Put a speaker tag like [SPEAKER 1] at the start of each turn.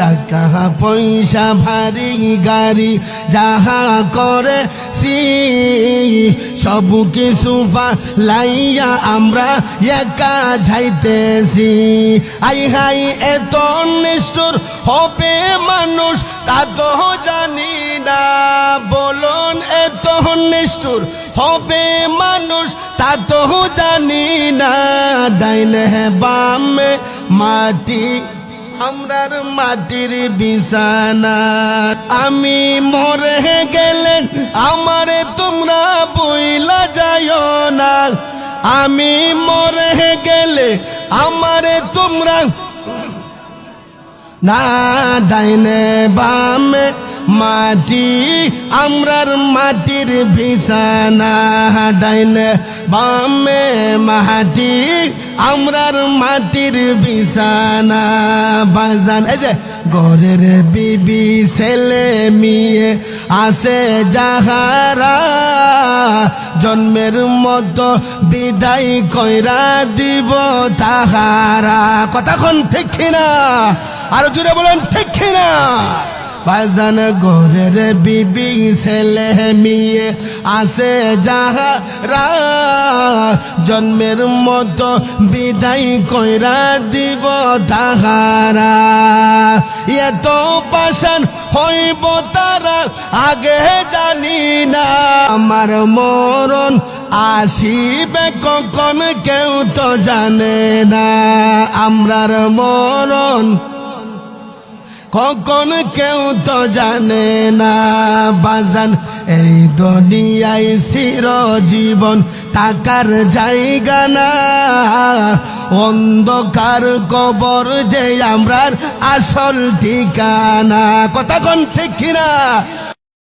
[SPEAKER 1] টাকা পয়সা ভারী গাড়ি যাহা করে সব কিছু লাইয়া আমরা একা যাইতেছি। আই হাই এত নিষ্ঠুর হবে মানুষ তা তো জানি না, বলুন এত নিষ্ঠুর হবে মানুষ তা তো জানি না। ডাইনে বামে মাটি আমরার মাটির বিছানা, আমি মরে গেলে আমারে তোমরা বইলা যাইও না, আমি মরে গেলে আমারে তোমরা না। ডাইনে বামে মাটি আমরার মাটির বিছানা, ডাইনে বামে মাটি আমরার মাটির বিছানা। বাজান এই যে ঘরের বিবি ছেলে মেয়ে আছে যাহারা, জন্মের মতো বিদায় কইরা দিব তাহারা। কথাক্ষণ ঠিক না? আর জুড়ে বলেন ঠিক না? বাজান ঘরের বিবি ছেলে মেয়ে আছে যাহারা, জন্মের মতো বিদায় কইরা দিব তাহারা। এত পাষাণ হইব তারা আগে জানি না, আমার মরণ আসিবে কখন কেউ তো জানে না, আমরার মরণ কখন কেউ তো জানে না। বাজান এই দুনিয়ায় চিরজীবন থাকার জায়গা না, অন্ধকার কবর যে আমরার আসল ঠিকানা। কথা কোন ঠিক না?